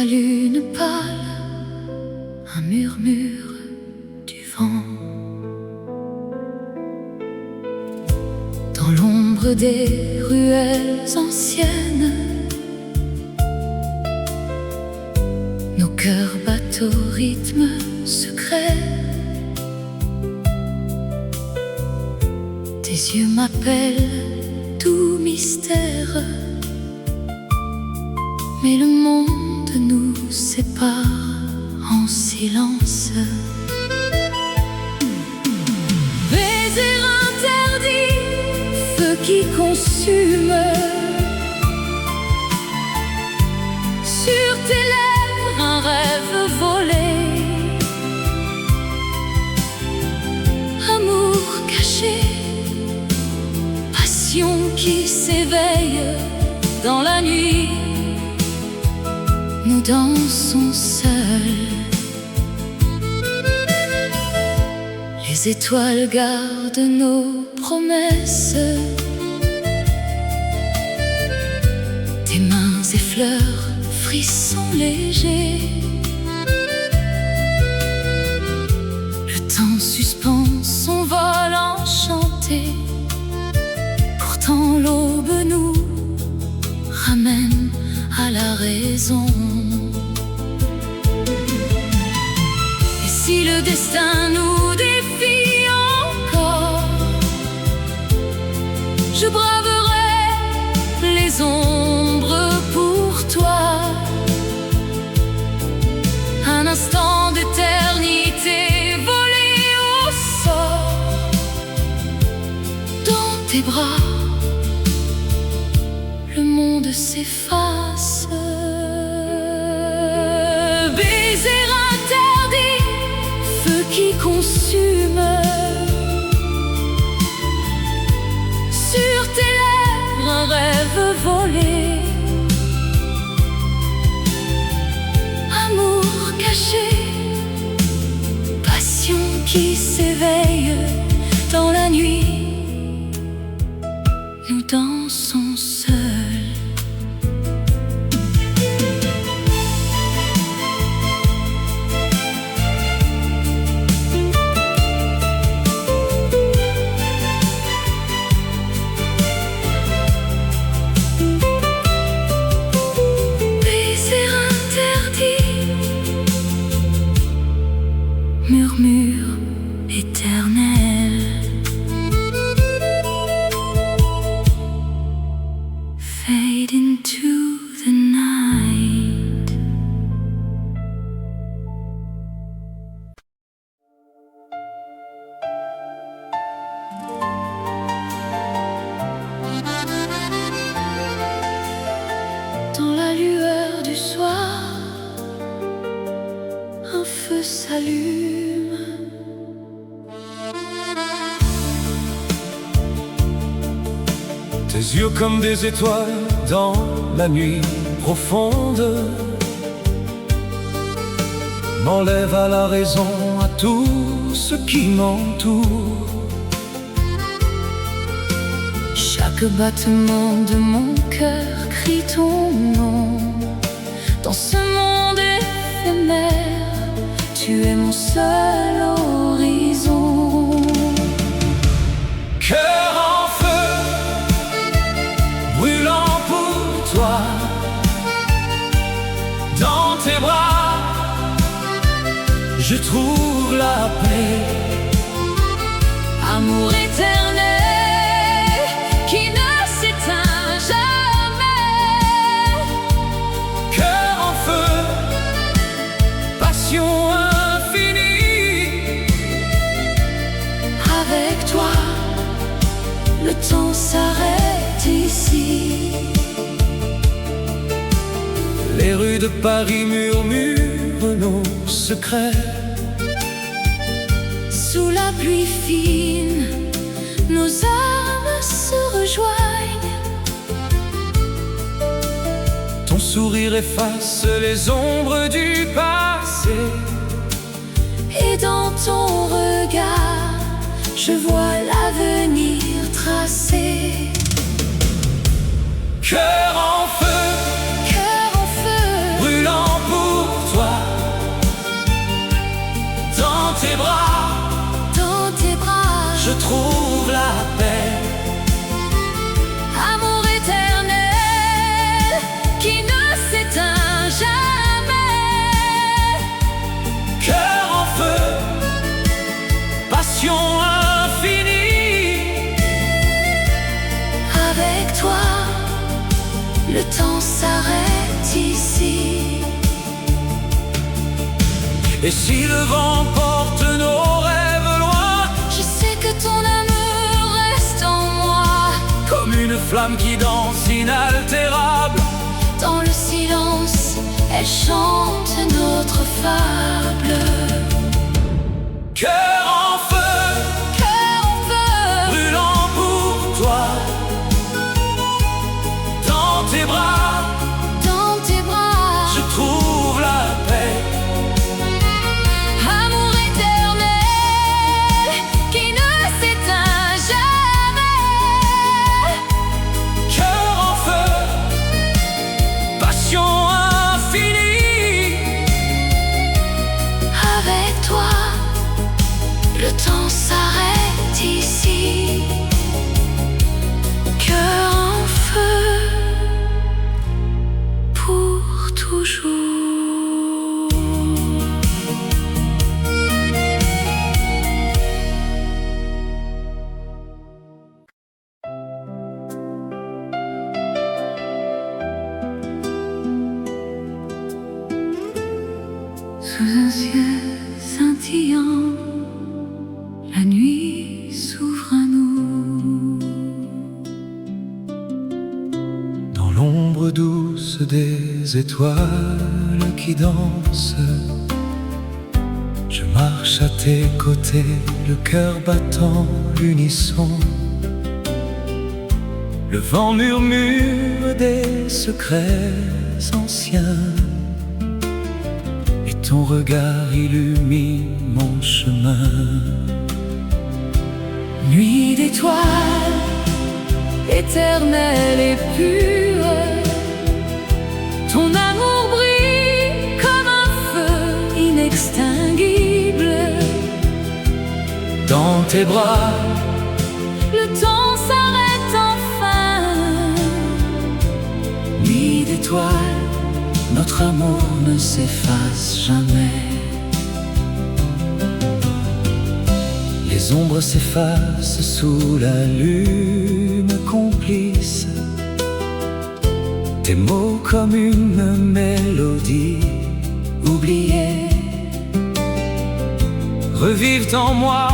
lune pâle, un murmure du vent. Dans l'ombre des ruelles anciennes, nos cœurs battent au rythme secret. Tes yeux m'appellent, tout mystère, mais le monde nous sépare en silence. Baiser interdit, feu qui consume. Sur tes lèvres un rêve volé, amour caché, passion qui s'éveille dans la nuit. Nous dansons seuls. Les étoiles gardent nos promesses. Tes mains effleurent, frissons légers. Le temps suspend son vol enchanté. Pourtant l'aube nous ramène à la raison. Et si le destin nous défie encore, je braverai les ombres pour toi. Un instant d'éternité volé au sort dans tes bras. Le monde s'efface. Baiser interdit, feu qui consume. Sur tes lèvres un rêve volé, amour caché, passion qui s'éveille dans la nuit. Nous dansons seuls. Murmure éternel, fade into the night. Dans la lueur du soir, un feu s'allume. Tes yeux comme des étoiles dans la nuit profonde m'enlèvent à la raison, à tout ce qui m'entoure. Chaque battement de mon cœur crie ton nom. Dans ce monde éphémère, tu es mon seul horizon. Cœur en feu, brûlant pour toi, dans tes bras, je trouve la paix. Amour éternel qui ne s'éteint jamais. Cœur en feu, passion infinie. Avec toi, le temps s'arrête ici. Les rues de Paris murmurent nos secrets. Sous la pluie fine, nos âmes se rejoignent. Ton sourire efface les ombres du passé. Et dans ton regard, je vois l'avenir tracé. Cœur en feu, Cœur en feu, brûlant pour je trouve la paix. Amour éternel qui ne s'éteint jamais. Cœur en feu, passion infinie. Avec toi, le temps s'arrête ici. Et si le vent porte nos rêves loin, Je sais que ton amour reste en moi. comme une flamme qui danse inaltérable. Dans le silence, elle chante notre fable. Cœur en feu, Cœur en feu, brûlant pour toi. Dans tes bras, je trouve la paix. amour éternel qui ne s'éteint jamais. Cœur en feu, passion infinie. Avec toi, le temps s'arrête ici. Cœur en feu, pour toujours. Sous un ciel scintillant, la nuit s'ouvre à nous. Dans l'ombre douce des étoiles qui dansent, je marche à tes côtés, le cœur battant l'unisson. Le vent murmure des secrets anciens, et ton regard illumine mon chemin. Nuit d'étoiles, éternelle et pure, ton amour brille comme un feu inextinguible. Dans tes bras, Le temps s'arrête enfin. nuit d'étoiles, notre amour ne s'efface jamais. Les ombres s'effacent sous la lune complice. Tes mots comme une mélodie oubliée revivent en moi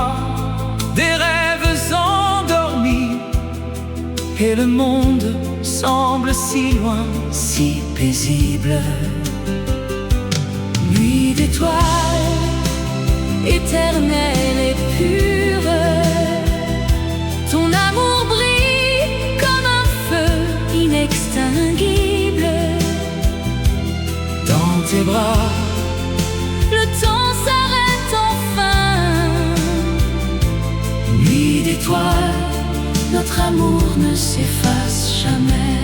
des rêves endormis. Et le monde semble si loin, si paisible. Nuit d'étoiles, éternelle et pure, ton amour brille comme un feu inextinguible. Dans tes bras, Le temps s'arrête enfin. nuit d'étoiles, Notre amour ne s'efface jamais.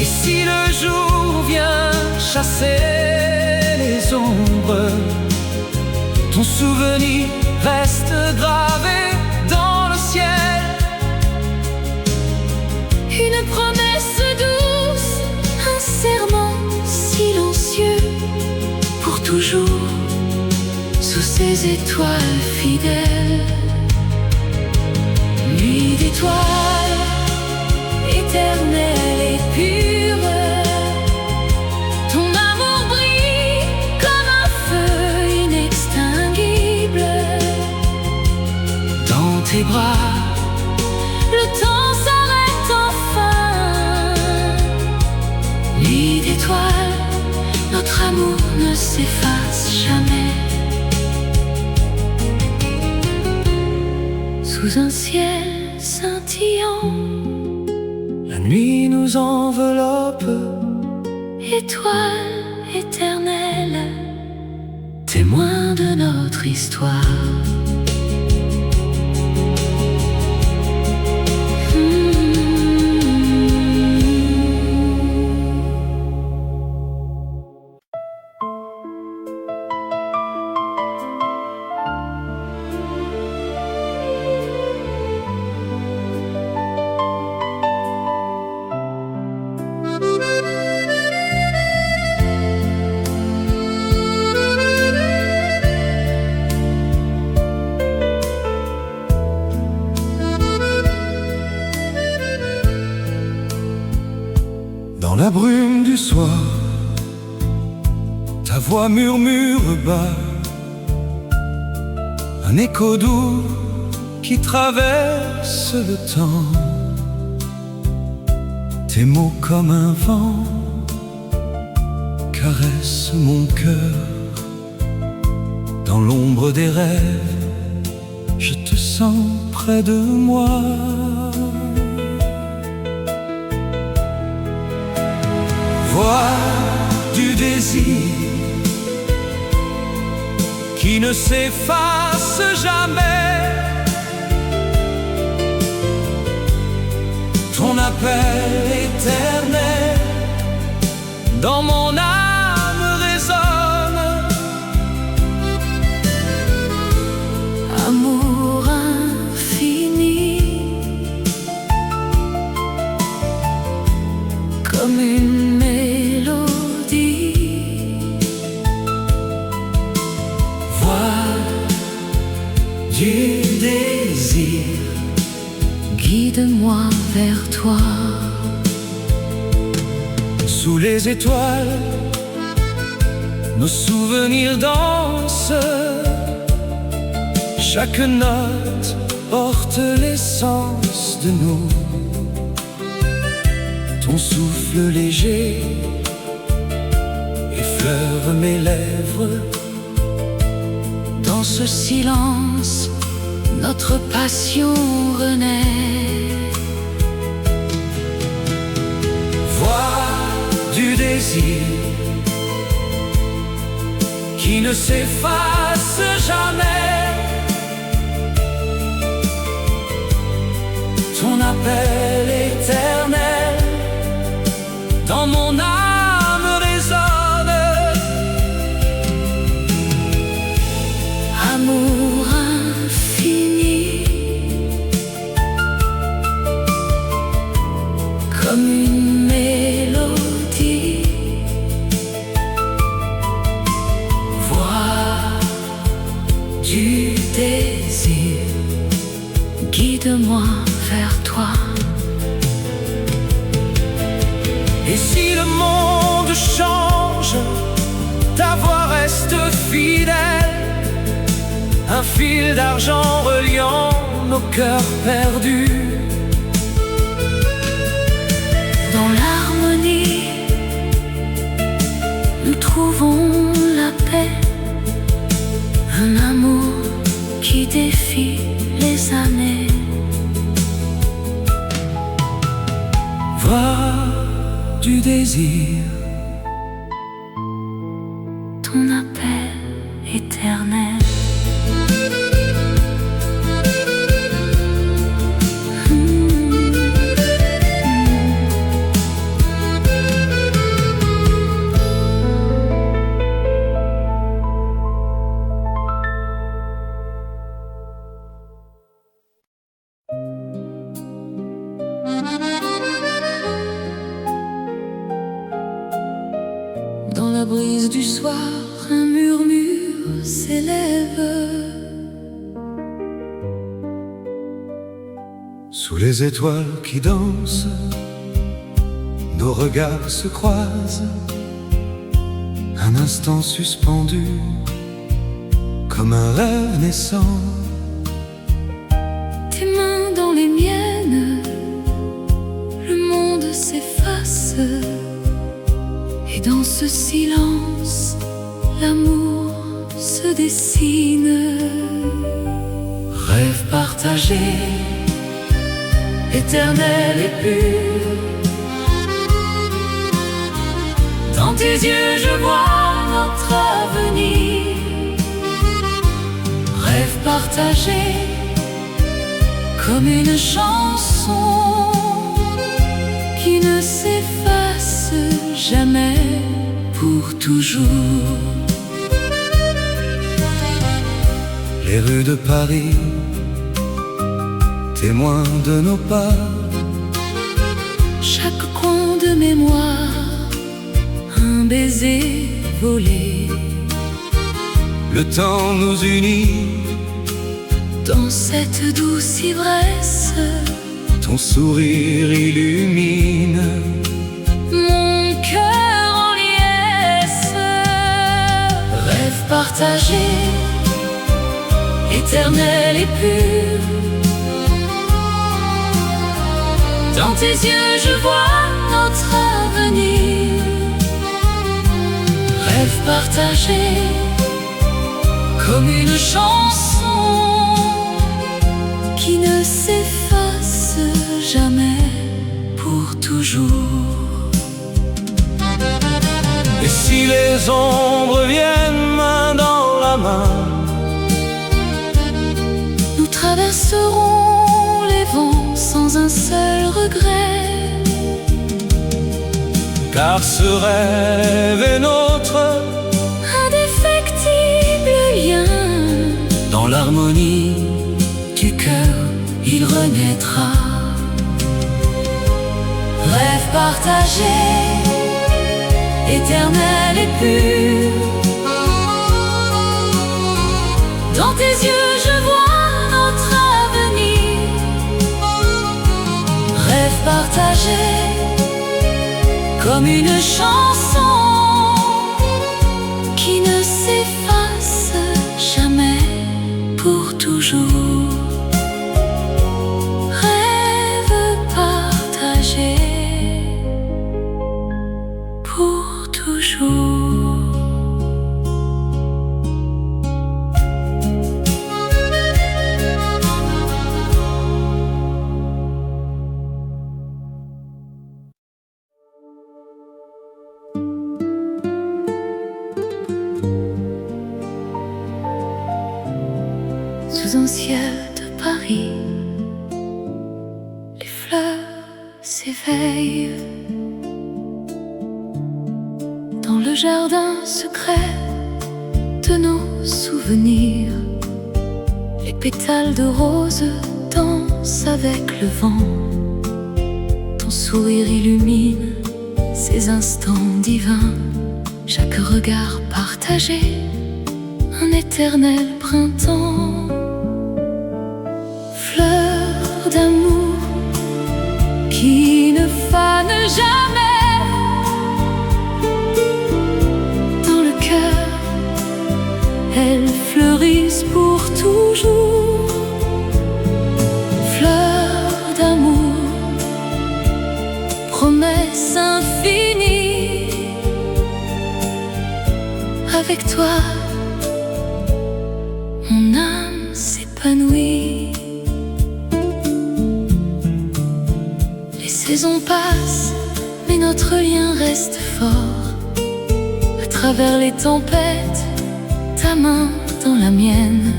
et si le jour vient chasser les ombres, ton souvenir reste gravé dans le ciel. Une promesse douce, un serment silencieux, pour toujours, sous ces étoiles fidèles. Nuit d'étoiles, éternelle et pure, ton amour brille comme un feu inextinguible. Dans tes bras, Le temps s'arrête enfin. Nuit d'étoiles, notre amour ne s'efface jamais. Sous un ciel scintillant, la nuit nous enveloppe, étoile éternelle, témoin de notre histoire. du soir, ta voix murmure bas, un écho doux qui traverse le temps. Tes mots comme un vent caressent mon cœur. Dans l'ombre des rêves, je te sens près de moi. Voix du désir qui ne s'efface jamais, ton appel éternel dans mon âme résonne. Amour infini, comme une mélodie. Voix du désir, guide-moi vers toi. sous les étoiles, nos souvenirs dansent. Chaque note porte l'essence de nous. Ton souffle léger effleure mes lèvres. Dans ce silence, notre passion renaît. Voix du désir qui ne s'efface jamais, ton appel éternel dans mon âme résonne. Amour infini, comme une mélodie. Voix du désir, guide-moi vers toi. Et si le monde change, ta voix reste fidèle, un fil d'argent reliant nos cœurs perdus. Dans l'harmonie, nous trouvons la paix, un amour qui défie les années. Voix du désir, ton appel éternel. Dans la brise du soir, un murmure s'élève. sous les étoiles qui dansent, nos regards se croisent, un instant suspendu, comme un rêve naissant. Tes mains dans les miennes, le monde s'efface. Et dans ce silence, l'amour se dessine. Rêve partagé, éternel et pur. Dans tes yeux, je vois notre avenir. Rêve Partagé comme une chanson qui ne s'efface jamais, pour toujours. les rues de Paris, témoins de nos pas. Chaque coin de mémoire, un baiser volé. Le temps nous unit, Dans cette douce ivresse, ton sourire illumine mon cœur partagé, éternel et pur. Dans tes yeux je vois notre avenir. Rêve partagé comme une chanson qui ne s'efface jamais, pour toujours. Et si les ombres viennent main dans la main, nous traverserons les vents sans un seul regret. car ce rêve est notre Indéfectible lien. dans l'harmonie du cœur, il renaîtra. Rêve partagé, éternel et pur. Dans tes yeux je vois notre avenir. Rêve partagé comme une chanson qui ne s'efface jamais, pour toujours. Rêve partagé pour toujours. Sous un ciel de Paris, les fleurs s'éveillent. Dans le jardin secret de nos souvenirs, les pétales de rose dansent avec le vent. Ton sourire illumine ces instants divins. Chaque regard partagé, un éternel printemps. Fleurs d'amour qui ne fanent jamais. Dans le cœur, elles fleurissent pour toujours. Fleurs d'amour, promesse infinie. Avec toi, mon âme s'épanouit. Les saisons passent, mais notre lien reste fort. À travers les tempêtes, ta main dans la mienne.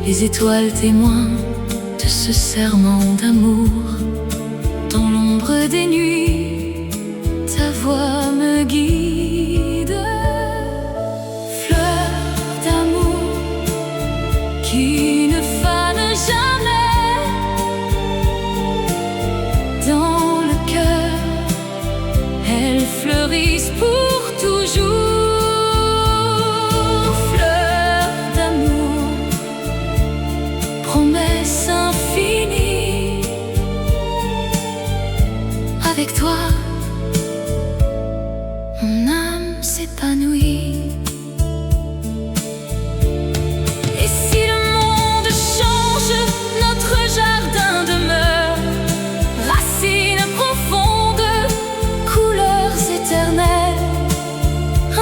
Les étoiles témoins de ce serment d'amour. Dans l'ombre des nuits, ta voix me guide. Fleurs d'amour qui ne fanent jamais. Dans le cœur, elles fleurissent pour toujours. Fleurs d'amour, promesse infinie. Avec toi, mon âme s'épanouit. Et si le monde change, notre jardin demeure. Racines profondes, couleurs éternelles.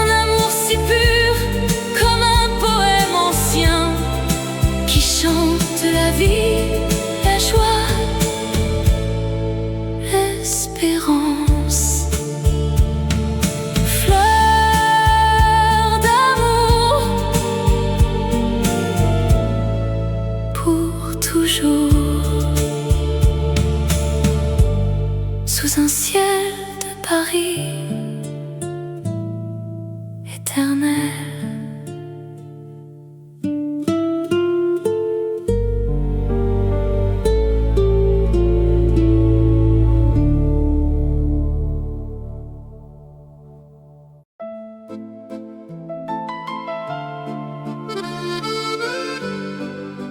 Un amour si pur, comme un poème ancien, qui chante la vie, la joie, l'espérance. Fleurs d'amour pour toujours. Sous un ciel de Paris éternel.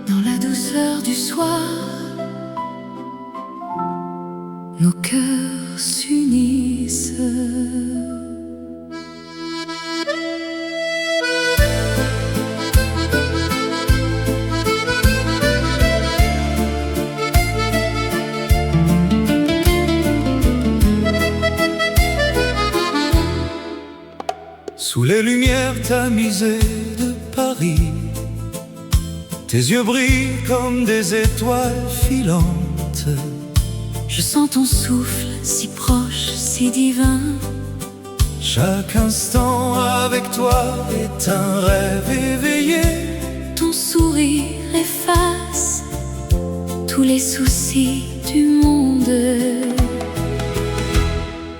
Dans la douceur du soir, nos cœurs s'unissent. Sous les lumières tamisées de Paris, tes yeux brillent comme des étoiles filantes. Je sens ton souffle si proche, si divin. Chaque instant avec toi est un rêve éveillé. Ton sourire efface tous les soucis du monde.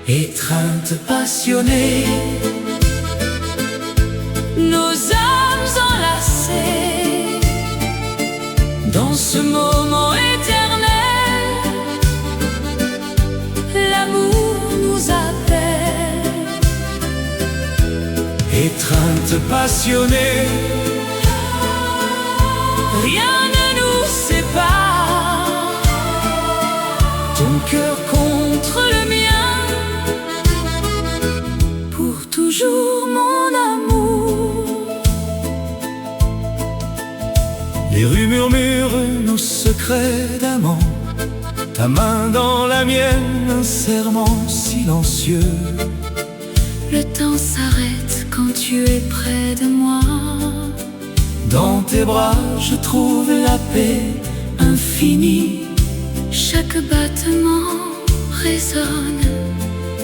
Étreinte passionnée, nos âmes enlacées dans ce moment éternel. L'amour nous appelle. étreinte passionnée, Rien ne nous sépare. ton cœur Contre le mien, pour toujours mon amour. Les rues murmurent nos secrets d'amant. Ta main dans la mienne, un serment silencieux. Le temps s'arrête quand tu es près de moi. Dans tes bras, je trouve la paix infinie. Chaque battement résonne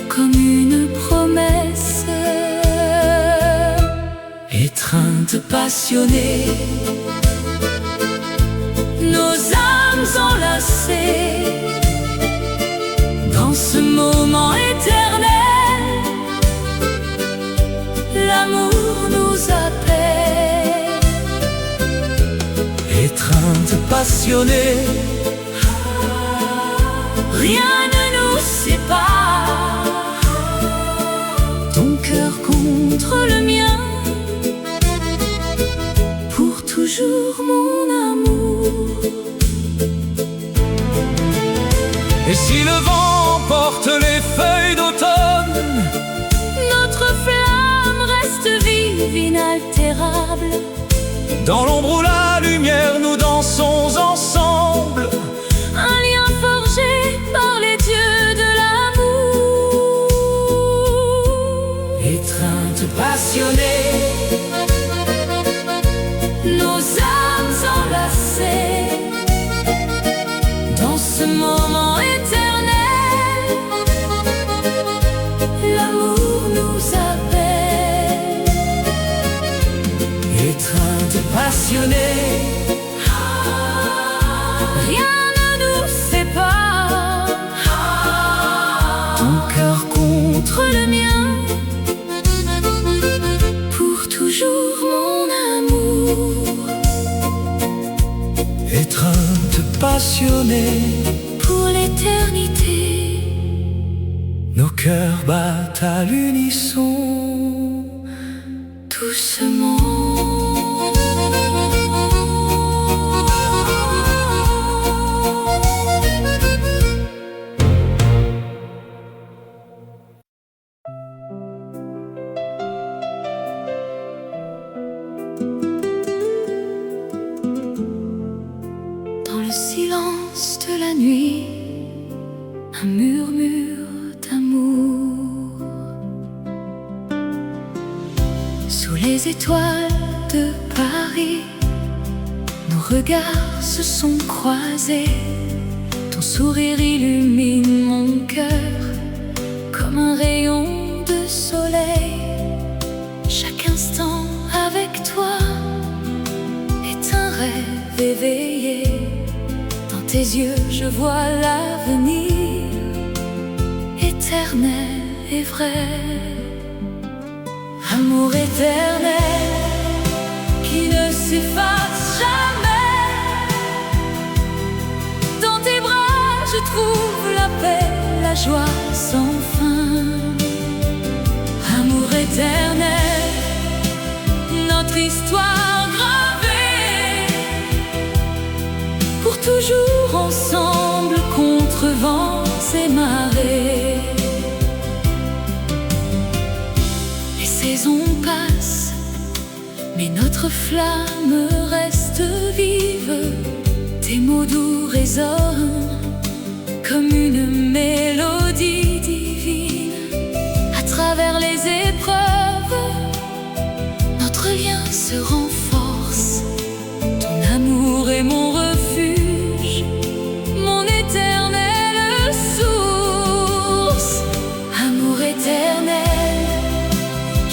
comme une promesse. Étreinte passionnée, Nos âmes enlacées dans ce moment éternel. L'amour nous appelle. étreinte passionnée, Rien ne nous sépare. Ton cœur contre le mien, pour toujours mon amour. Et si le vent porte les feuilles d'automne, Notre flamme reste vive, inaltérable. dans l'ombre ou la lumière, nous dansons ensemble. Un lien forgé par les dieux de l'amour. Étreinte passionnée, Nos âmes enlacées dans ce moment éternel. L'amour nous appelle. étreinte passionnée, Rien ne nous sépare. ton cœur Contre le mien, pour toujours mon amour. étreinte passionnée, Pour l'éternité, nos cœurs battent à l'unisson. doucement. Dans le silence de la nuit, un murmure d'amour. Sous les étoiles de Paris, nos regards se sont croisés. Ton sourire illumine mon cœur comme un rayon de soleil. Chaque instant avec toi est un rêve éveillé. Dans tes yeux je vois l'avenir éternel et vrai. Amour éternel qui ne s'efface jamais. Dans tes bras je trouve la paix, la joie sans fin. Amour éternel, notre histoire gravée, pour toujours ensemble contre vents et marées. Les saisons passent, mais notre flamme reste vive. Tes mots doux résonnent comme une mélodie divine. À travers les épreuves, se renforce. Ton amour est mon refuge, mon éternelle source. Amour éternel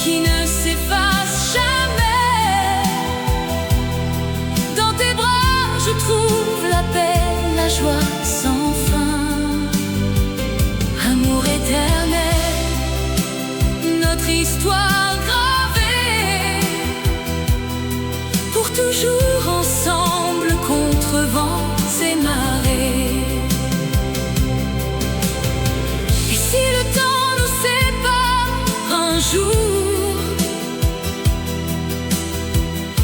qui ne s'efface jamais. Dans tes bras je trouve la paix, la joie sans fin. Amour éternel, notre histoire gravée, pour toujours ensemble contre vents et marées. Et si le temps nous sépare un jour,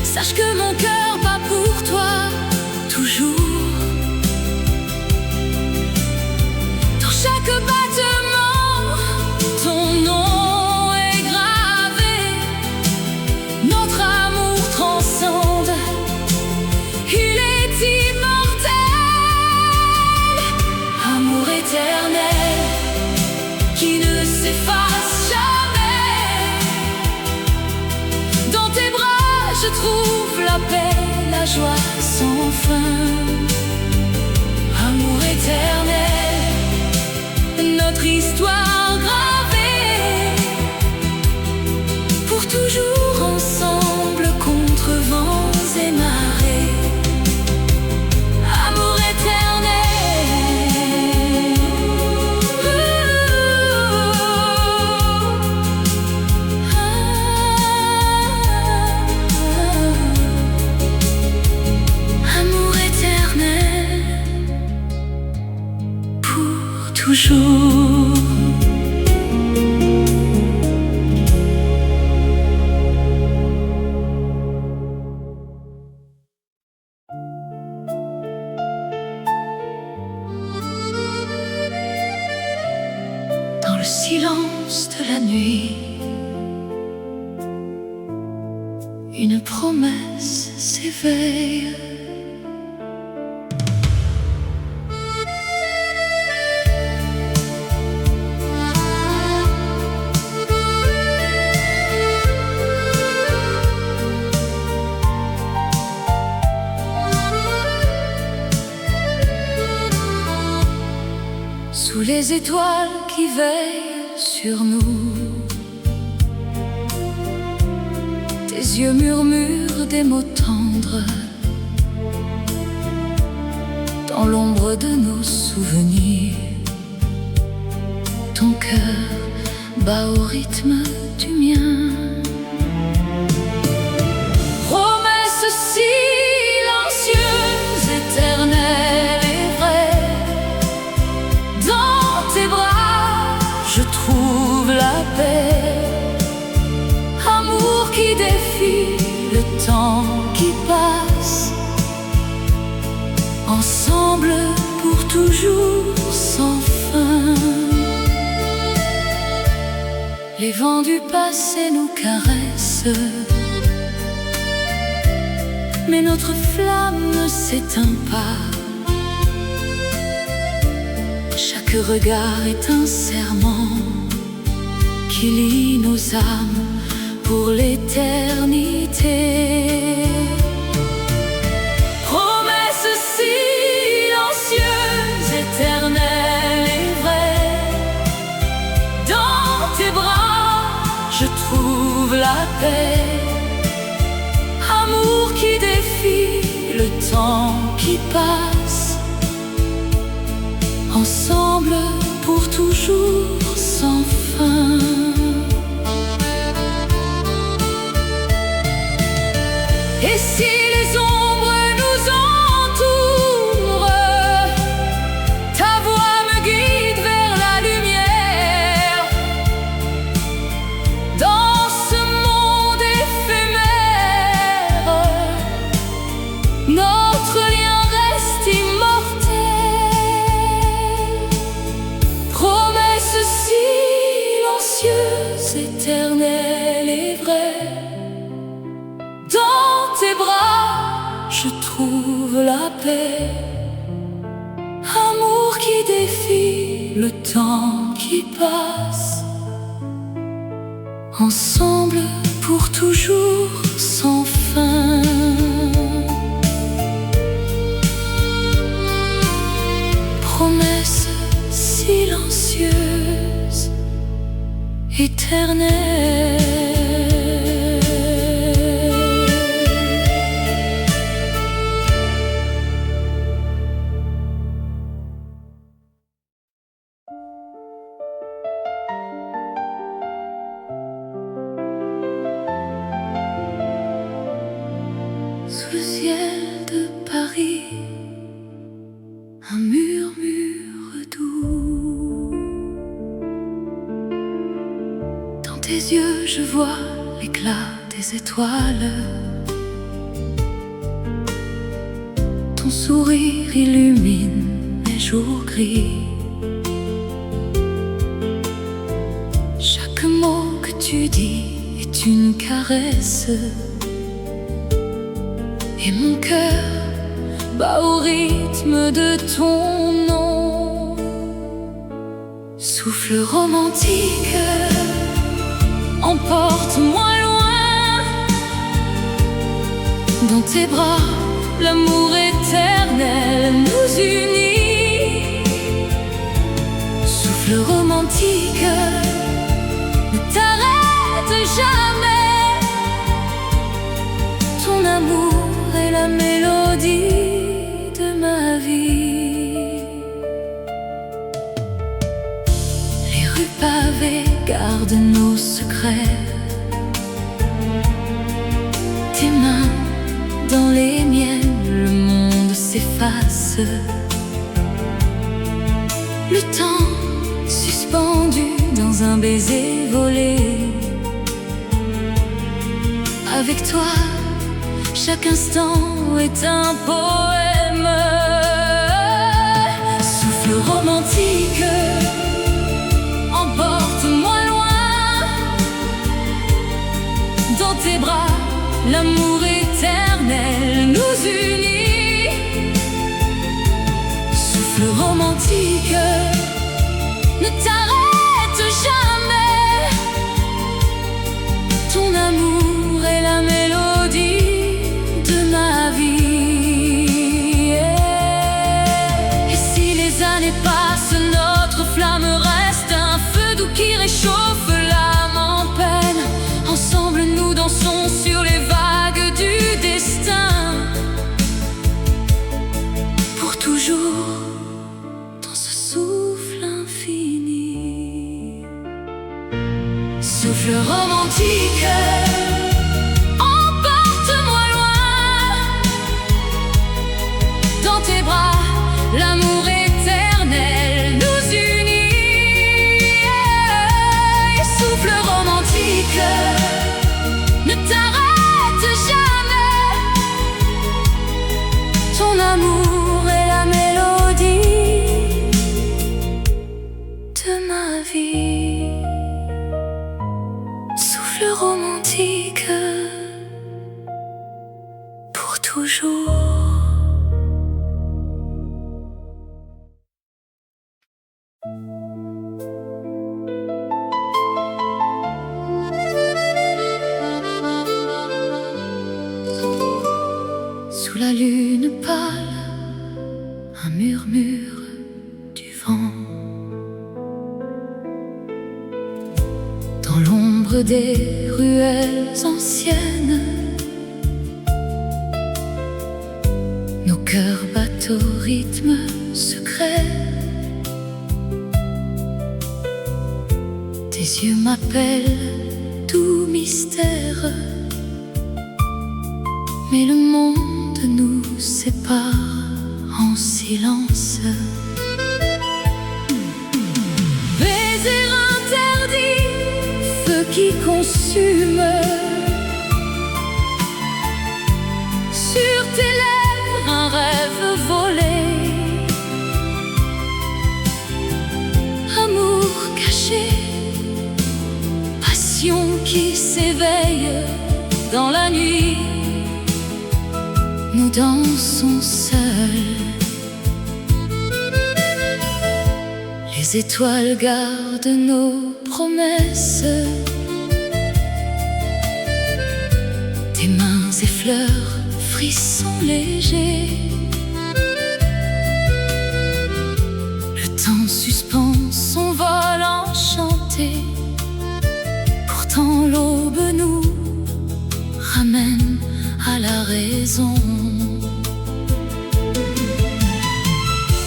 sache que mon cœur bat pour toi toujours. Dans chaque battement, ton nom est gravé. Notre amour transcende, il est immortel. Amour éternel qui ne s'efface jamais. Dans tes bras je trouve la paix, la joie sans fin. Amour éternel, notre histoire gravée, pour toujours ensemble contre vents et marées. Amour éternel, amour éternel, pour toujours. Dans le silence de la nuit, une promesse s'éveille. Sous les étoiles qui veillent sur nous, tes yeux murmurent des mots tendres. Dans l'ombre de nos souvenirs, ton cœur bat au rythme du mien. Promesse silencieuse, éternelle et vraie. Dans tes bras je trouve la paix. Amour qui défie le temps qui passe. Ensemble pour toujours sans fin. Les vents du passé nous caressent, mais notre flamme ne s'éteint pas. Chaque regard est un serment qui lie nos âmes pour l'éternité. Promesse silencieuse, éternelle et vraie. Dans tes bras je trouve la paix. Amour qui défie le temps qui passe. Ensemble pour toujours sans fin. Et si les ombres nous entourent, ta voix me guide vers la lumière. Dans ce monde éphémère, notre lien reste immortel. Promesse silencieuse, éternelle et vraie. Dans tes bras je trouve la paix. Amour qui défie le temps qui passe. Ensemble pour toujours sans fin. sous le ciel de Paris, un murmure doux. Dans tes yeux je vois l'éclat des étoiles. Ton sourire illumine les jours gris. Chaque mot que tu dis est une caresse, et mon cœur bat au rythme de ton nom. Souffle romantique, emporte-moi loin. Dans tes bras, l'amour éternel nous unit. Souffle romantique, ne t'arrête jamais. Ton amour est la mélodie de ma vie. Les rues pavées gardent nos secrets. Tes mains dans les miennes, le monde s'efface. Le temps suspendu dans un baiser volé. Avec toi, chaque instant est un poème. Souffle romantique, emporte-moi loin. Dans tes bras, l'amour éternel nous unit. Souffle romantique, ne t'arrête jamais. Ton amour est la mélodie de ma vie. Et si les années passent, notre flamme reste un feu doux qui réchauffe l'âme en peine. Ensemble nous dansons sur les vagues du destin. Pour toujours dans ce souffle infini. Souffle romantique, emporte-moi loin. Dans tes bras, l'amour éternel nous unit. Et souffle romantique, ne t'arrête jamais. Ton amour est la mélodie de ma vie. Souffle romantique, pour toujours. Sous la lune pâle, un murmure du vent. Dans l'ombre des ruelles anciennes, nos cœurs battent au rythme secret. Tes yeux m'appellent, doux mystère. Mais le monde nous sépare en silence. Baiser interdit, feu qui consume. Sur tes lèvres, un rêve volé. Amour caché, passion qui s'éveille dans la nuit. Nous dansons seuls. Les étoiles gardent nos promesses. Tes mains effleurent, frissons légers. Le temps suspend son vol enchanté. Pourtant l'aube nous ramène à la raison.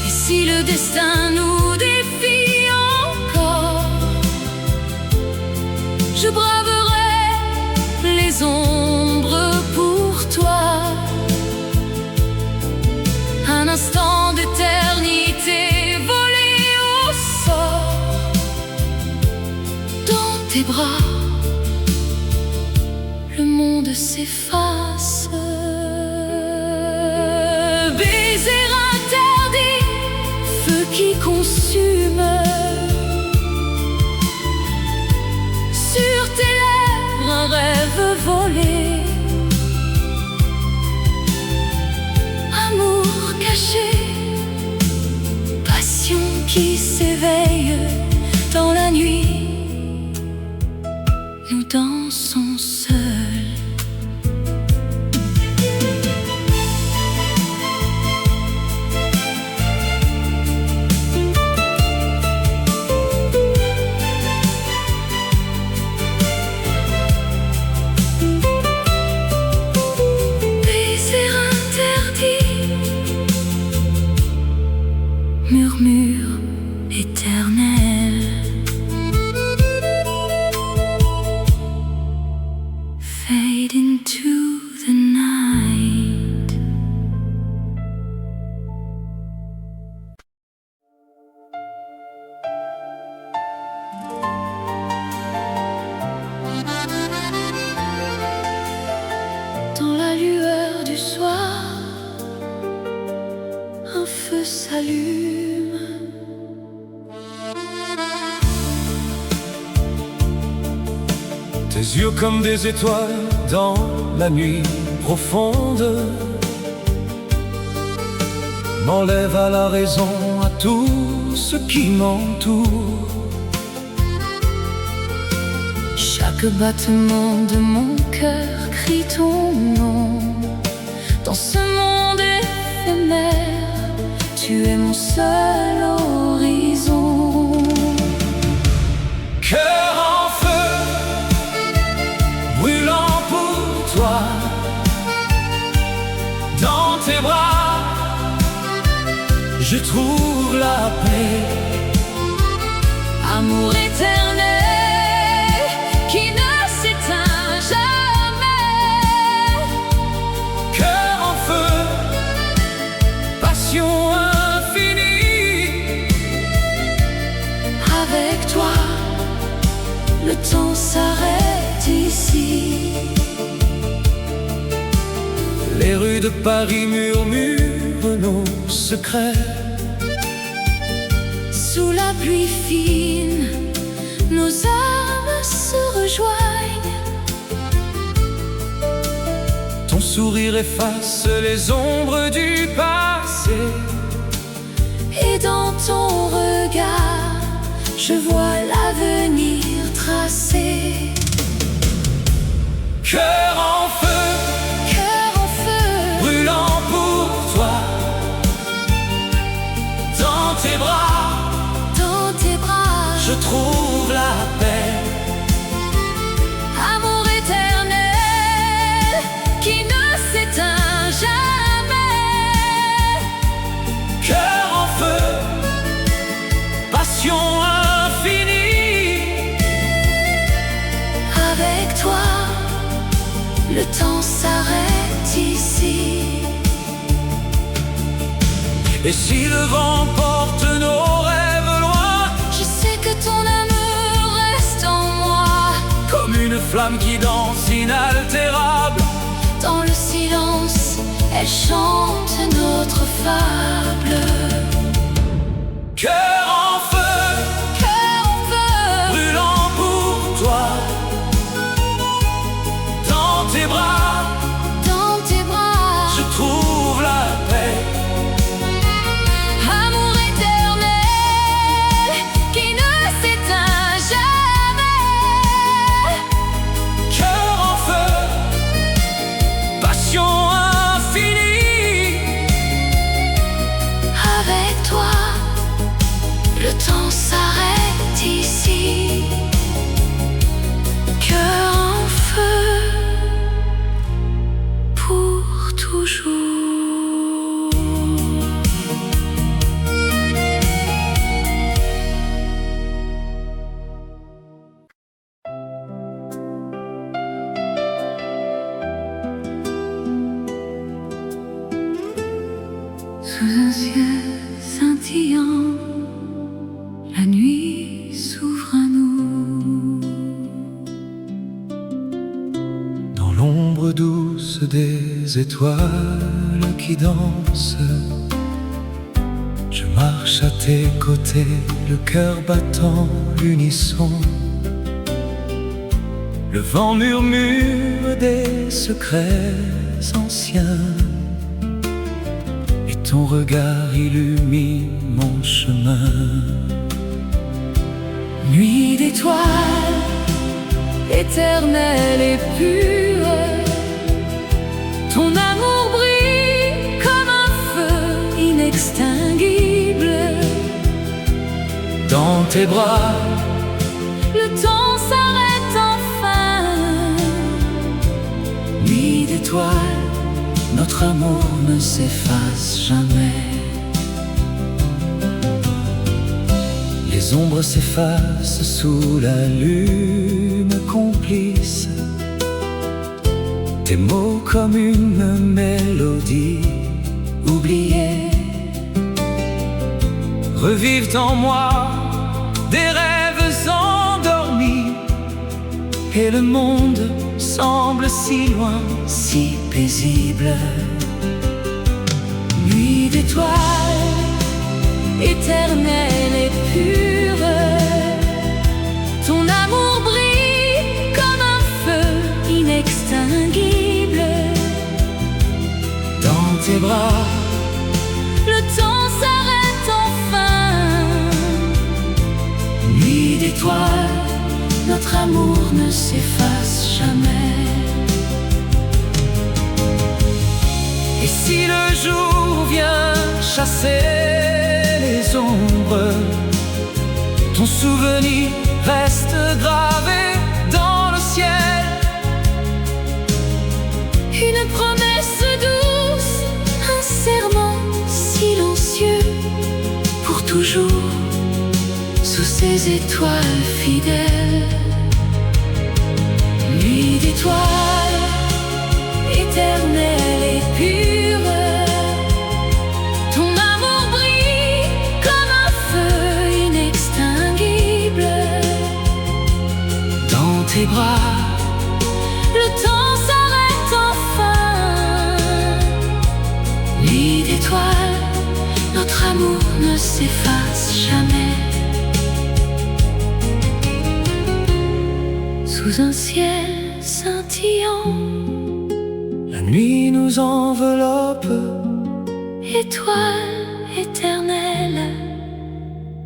Et si le destin nous défie encore, je braverai les ombres pour toi. bras, le monde s'efface. Baiser interdit, feu qui consume. Sur tes lèvres un rêve volé, amour caché, passion qui s'éveille dans la nuit. Nous dansons seuls. Baiser interdit, murmure éternel. Fade into the night. Dans la lueur du soir, un feu s'allume. Tes yeux comme des étoiles dans la nuit profonde m'enlèvent à la raison, à tout ce qui m'entoure. Chaque battement de mon cœur crie ton nom. Dans ce monde éphémère, tu es mon seul horizon. Cœur en feu, brûlant pour toi, dans tes bras, je trouve la paix. Amour éternel qui ne s'éteint jamais. Cœur en feu, passion infinie. Avec toi, le temps s'arrête ici. Les rues de Paris murmurent nos secrets. Sous la pluie fine, nos âmes se rejoignent. Ton sourire efface les ombres du passé. Et dans ton regard, je vois l'avenir tracé. Cœur en feu, Cœur en feu, brûlant pour toi, dans tes bras, dans tes bras, je trouve la paix. amour éternel qui ne s'éteint jamais. Cœur en feu, passion infinie. Avec toi, le temps s'arrête ici. Et si le vent porte nos rêves loin, Je sais que ton amour reste en moi. comme une flamme qui danse inaltérable, Dans le silence, elle chante notre fable. cœur en feu, Cœur en feu, brûlant pour toi, dans tes bras, dans tes bras, je trouve la paix. amour éternel qui ne s'éteint jamais. Cœur en feu, passion infinie. Avec toi, le temps s'arrête ici. Cœur en feu, pour toujours. Sous un ciel scintillant, la nuit s'ouvre à nous. les étoiles qui dansent. Je marche à tes côtés, le cœur battant l'unisson. Le vent murmure des secrets anciens, et ton regard illumine mon chemin. Nuit d'étoiles, éternelle et pure, ton amour brille comme un feu inextinguible. Dans tes bras, le temps s'arrête enfin. Nuit d'étoiles, notre amour ne s'efface jamais. Les ombres s'effacent sous la lune complice. Tes mots comme une mélodie oubliée revivent en moi des rêves endormis. Et le monde semble si loin, si paisible. Nuit d'étoiles, éternelle et pure, ton amour brille comme un feu inextinguible. Dans tes bras, le temps s'arrête enfin. nuit d'étoiles, notre amour ne s'efface jamais. et si le jour vient chasser les ombres, ton souvenir reste gravé dans le ciel. Une promesse douce, un serment silencieux, pour toujours, sous ces étoiles fidèles. Nuit d'étoiles, éternelle et pure, ton amour brille comme un feu inextinguible. Dans tes bras, le temps s'arrête enfin. Nuit d'étoiles, notre amour ne s'efface jamais. Sous un ciel scintillant, la nuit nous enveloppe, étoile éternelle,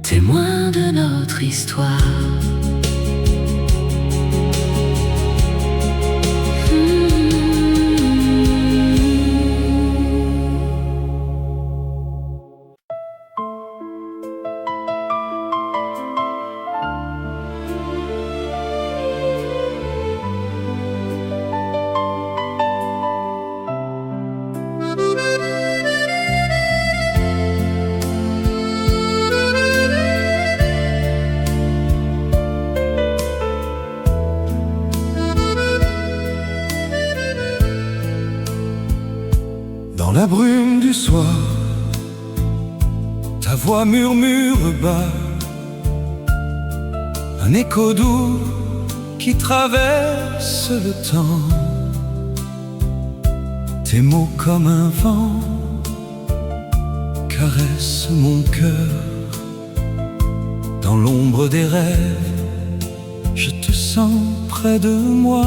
témoin de notre histoire. Dans la brume du soir, ta voix murmure bas, un écho doux qui traverse le temps. Tes mots comme un vent caressent mon cœur. Dans l'ombre des rêves, je te sens près de moi.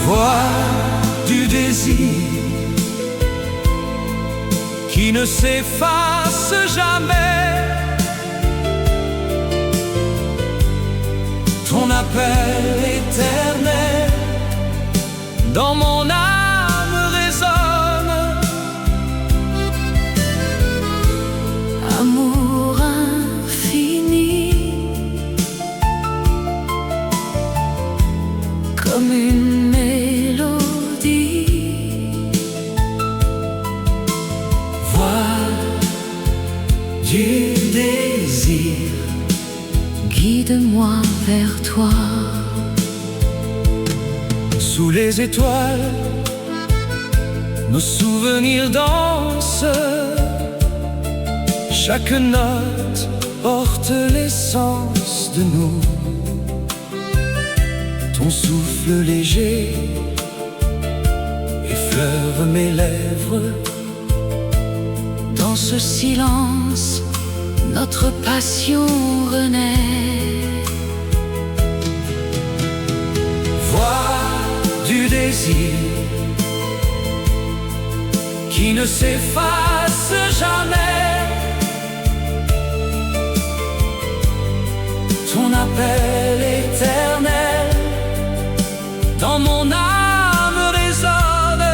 Voix du désir qui ne s'efface jamais. Ton appel éternel dans mon âme résonne. Amour infini, comme une mélodie. Voix du désir, guide-moi vers toi. sous les étoiles, nos souvenirs dansent. Chaque note porte l'essence de nous. ton souffle léger effleure mes lèvres. Dans ce silence, notre passion renaît. Voix du désir qui ne s'efface jamais. Ton appel éternel dans mon âme résonne.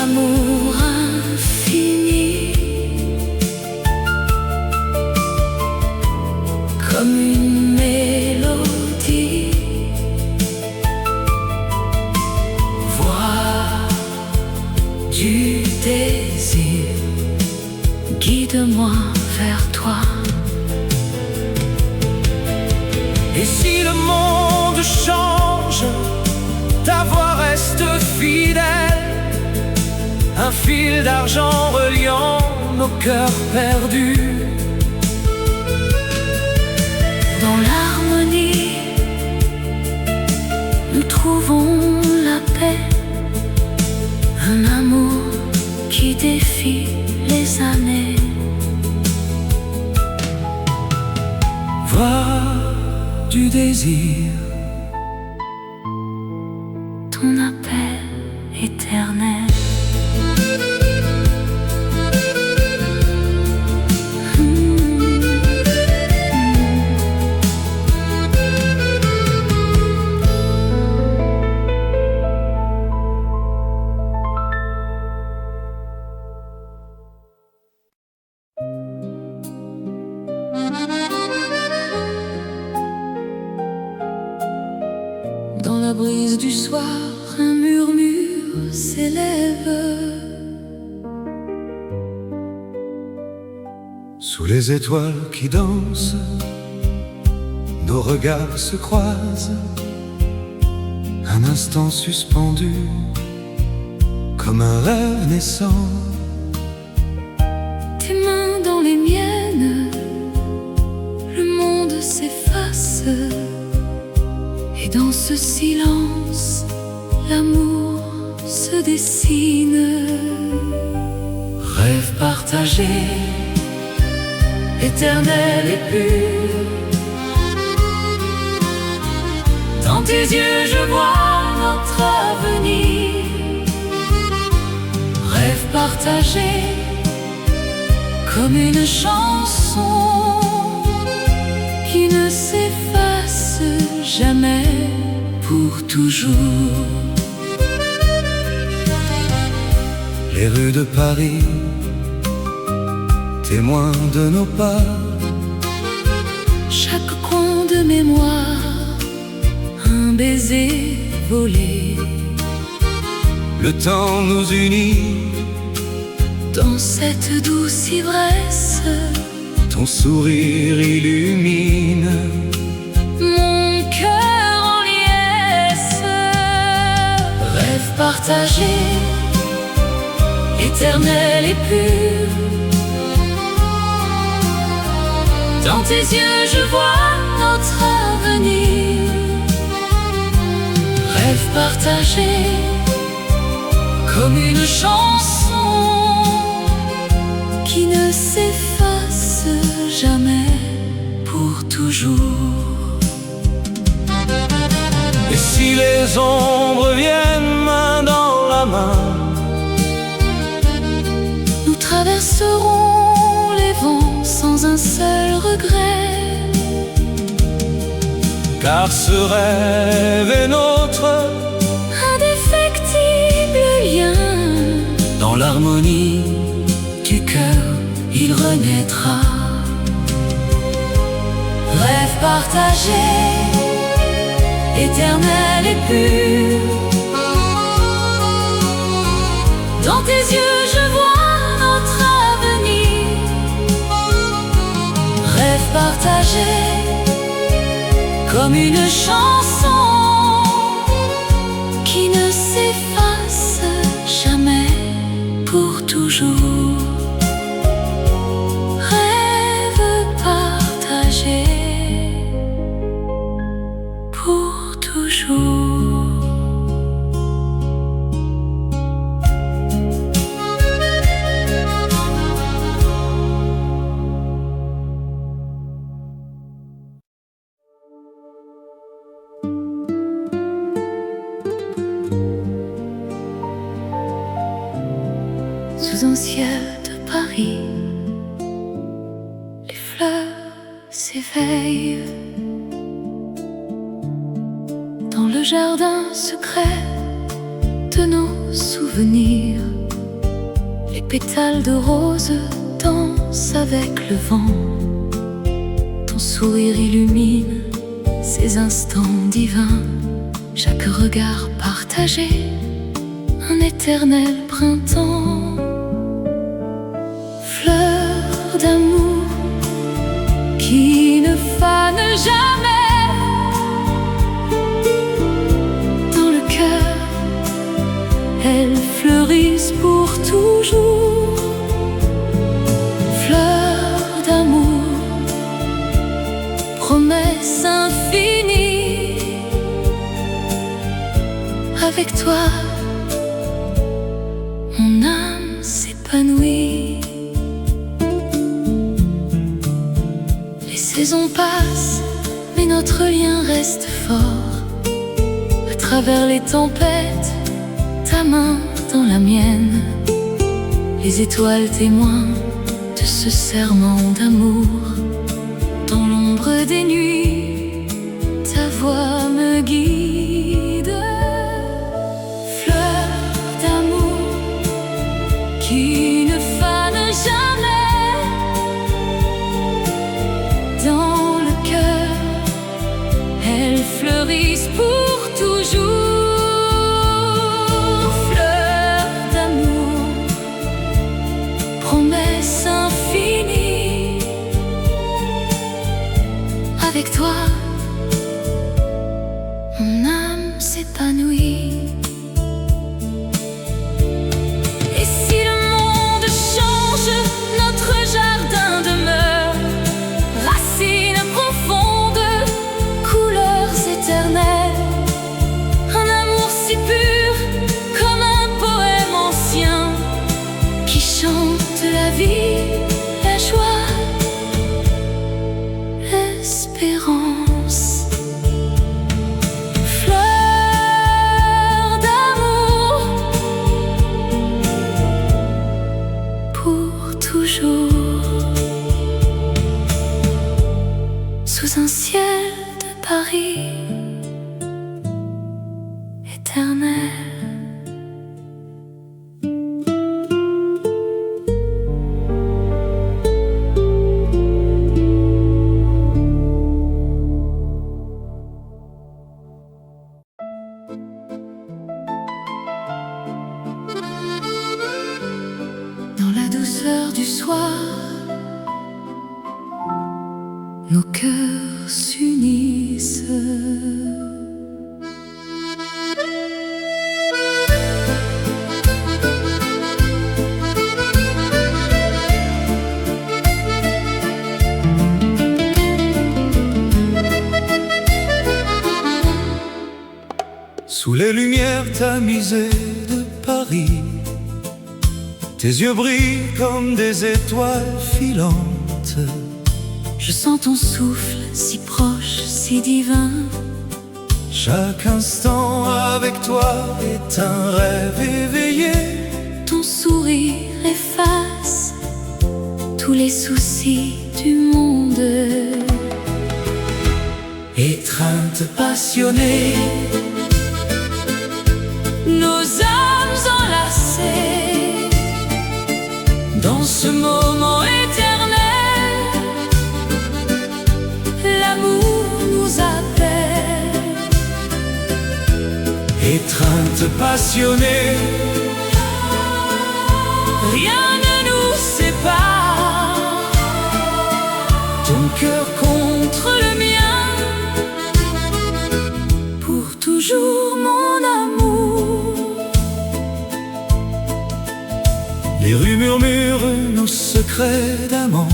Amour infini, comme une mélodie. Voix du désir, guide-moi vers toi. Et si le monde change, ta voix reste fidèle, un fil d'argent reliant nos cœurs perdus. Dans l'harmonie, nous trouvons la paix, un amour qui défie les années. Voix du désir, ton appel éternel. Dans la brise du soir, un murmure s'élève. sous les étoiles qui dansent, nos regards se croisent, un instant suspendu, comme un rêve naissant. Tes mains dans les miennes, le monde s'efface. Et dans ce silence, l'amour se dessine. Rêve partagé, éternel et pur. Dans tes yeux je vois notre avenir. Rêve partagé, comme une chanson qui ne s'efface jamais, pour toujours. Les rues de Paris, témoins de nos pas. Chaque coin de mémoire, un baiser volé. Le temps nous unit. Dans cette douce ivresse, Ton sourire illumine mon cœur en liesse. Rêve Partagé, éternel et pur. Dans tes yeux je vois notre avenir. Rêve partagé, comme une chanson qui ne s'efface jamais, pour toujours. Et si les ombres viennent main dans la main, Nous traverserons les vents sans un seul regret. car ce rêve est notre. Indéfectible lien, Dans l'harmonie du cœur il renaîtra. Rêve partagé, éternel et pur. Dans tes yeux je vois notre avenir. Rêve partagé, comme une chanson qui ne s'efface jamais, pour toujours. Rêve partagé. toujours. Sous un ciel de Paris, les fleurs s'éveillent. Dans le jardin secret de nos souvenirs, les pétales de rose dansent avec le vent. Ton sourire illumine ces instants divins. Chaque regard partagé, un éternel printemps. Fleurs d'amour qui ne fanent jamais. Dans le cœur, elles fleurissent pour toujours. Fleurs d'amour, promesse infinie. Avec toi, mon âme s'épanouit. Les saisons passent, mais notre lien reste fort. À travers les tempêtes, ta main dans la mienne. Les étoiles témoins de ce serment d'amour. Dans l'ombre des nuits, ta voix me guide. Fleurs d'amour qui ne fanent jamais. Dans le cœur, elles fleurissent pour toujours. Fleurs d'amour, promesse infinie. Avec toi, mon âme s'épanouit. Et si le monde change, notre jardin demeure. Racines profondes, couleurs éternelles. Un amour si pur, comme un poème ancien, qui chante la vie, la joie, l'espérance. Fleurs d'amour pour toujours. Sous un ciel de Paris éternel. Dans la douceur du soir, nos cœurs s'unissent. Sous les lumières tamisées de Paris, tes yeux brillent comme des étoiles filantes. Je sens ton souffle si proche, si divin. Chaque instant avec toi est un rêve éveillé. Ton sourire efface tous les soucis du monde. Étreinte passionnée, Nos âmes enlacées dans ce moment éternel, l'amour nous appelle. étreinte passionnée, Rien ne nous sépare. ton cœur Contre le mien, pour toujours mon amour. Les rues murmurent nos secrets d'amant.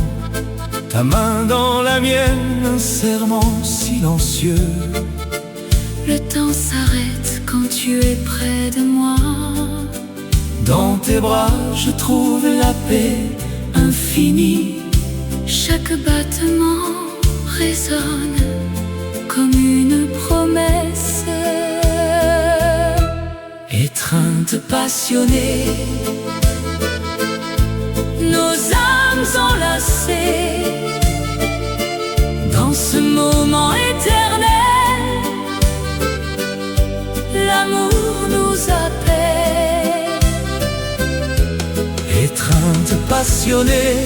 Ta main dans la mienne, un serment silencieux. Le temps s'arrête quand tu es près de moi. Dans tes bras je trouve la paix infinie. Chaque battement résonne comme une promesse. Étreinte passionnée, nos âmes enlacées, dans ce moment éternel, l'amour nous appelle. Étreinte passionnée,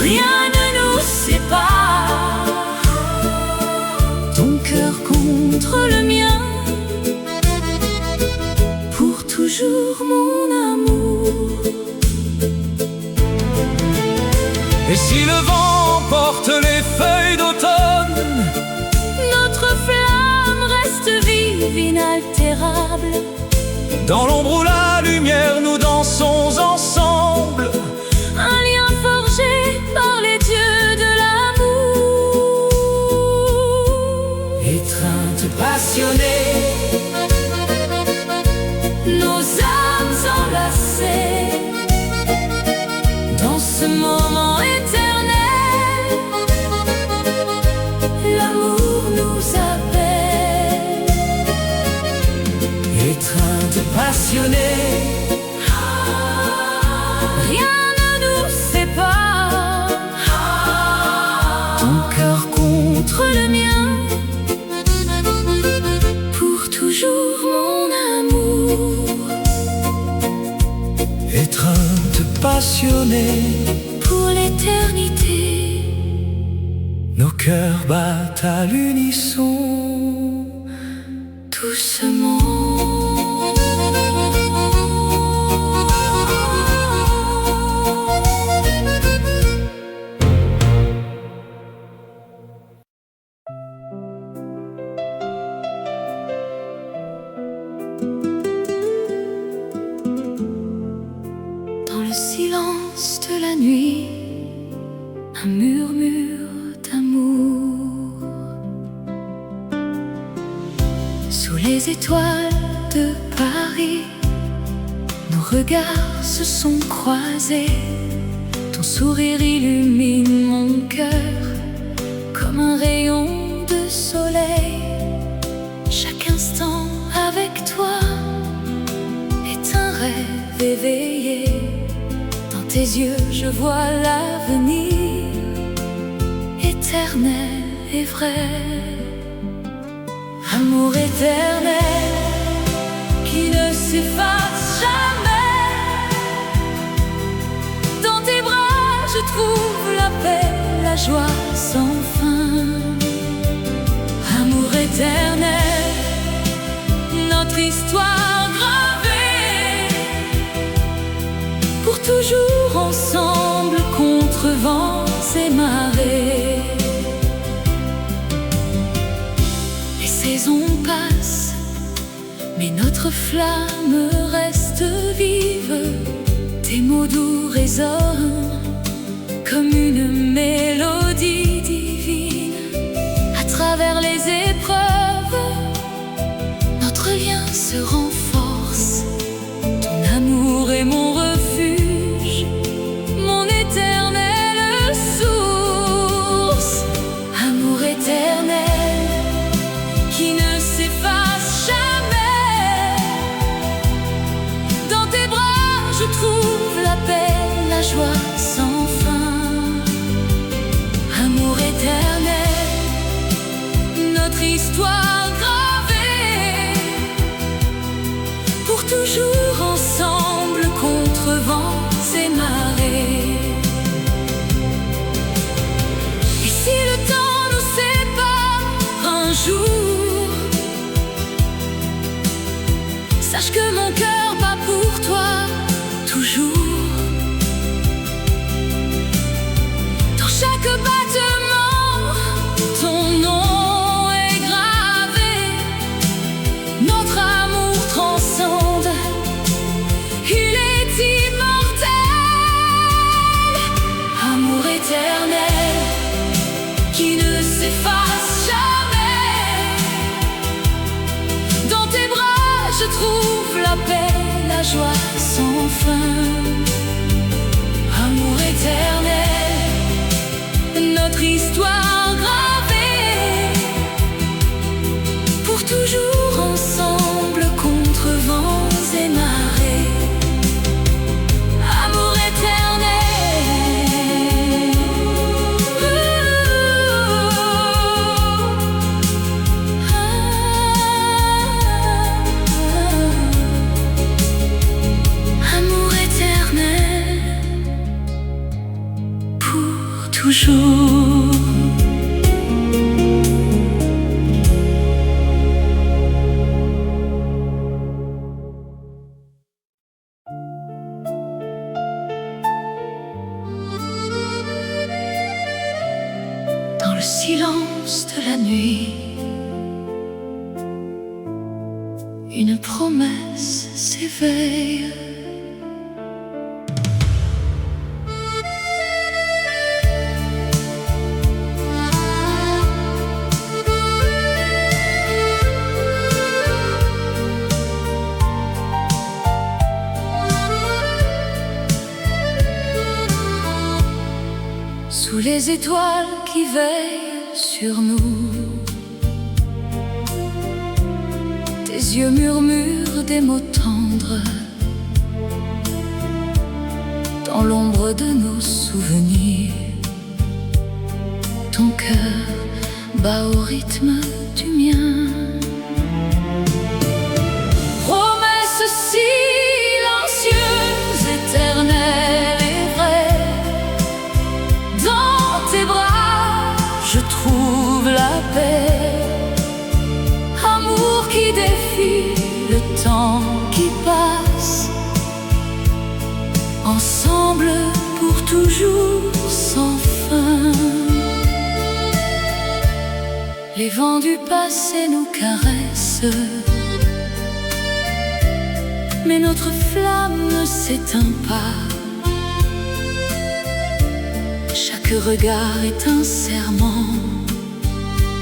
rien ne nous sépare. Ton cœur contre le mien, pour toujours mon amour. et si le vent porte les feuilles d'automne, notre flamme reste vive, inaltérable. dans l'ombre ou la lumière nous dansons ensemble. Un lien forgé par les dieux de l'amour. Étreinte passionnée, Nos âmes enlacées, dans ce moment éternel, l'amour nous appelle. étreinte passionnée, Rien ne nous sépare. Ton cœur contre le mien, pour toujours mon amour. étreinte passionnée, Pour l'éternité, nos cœurs battent à l'unisson. doucement. Dans le silence de la nuit, un murmure d'amour. Sous les étoiles de Paris, nos regards se sont croisés. Ton sourire illumine mon cœur comme un rayon de soleil. Chaque instant avec toi est un rêve éveillé. Dans tes yeux je vois l'avenir, éternel et vrai. Amour éternel qui ne s'efface jamais. Dans tes bras je trouve la paix, la joie sans fin. Amour éternel, notre histoire gravée, pour toujours ensemble contre vents et marées. Les saisons passent, mais notre flamme reste vive. Tes mots doux résonnent comme une mélodie divine. À travers les épreuves, notre lien se renforce. Ton amour est mon refuge, mon éternelle source. Amour éternel qui ne s'efface jamais. Dans tes bras je trouve la paix, la joie sans fin. Amour éternel, notre histoire gravée, pour toujours ensemble contre vents et marées. Et si le temps nous sépare un jour, sache que mon cœur bat pour toi toujours. Dans chaque battement, ton nom est gravé. joie sans fin. Amour éternel, notre histoire gravée, pour toujours ensemble contre vents et marées. Amour éternel, amour éternel, pour toujours. Dans le silence de la nuit, une promesse s'éveille. Sous les étoiles qui veillent sur nous, tes yeux murmurent des mots tendres. Dans l'ombre de nos souvenirs, ton cœur bat au rythme du mien. Promesse silencieuse, éternelle et vraie, dans tes bras je trouve la paix. Amour qui défie le temps qui passe, ensemble pour toujours sans fin. Les vents du passé nous caressent, mais notre flamme ne s'éteint pas. Chaque regard est un serment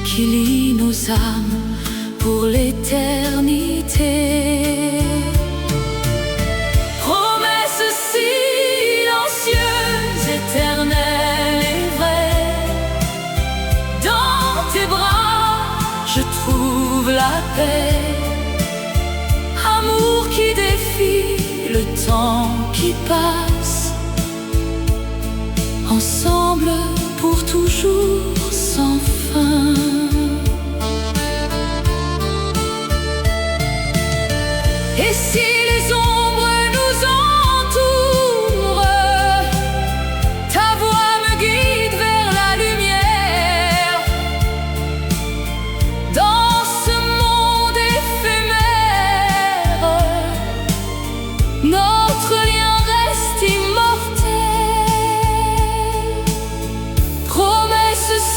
qui lie nos âmes pour l'éternité. Promesse silencieuse, éternelle et vraie, dans tes bras je trouve la paix. Amour qui défie le temps qui passe, ensemble pour toujours sans fin. Et si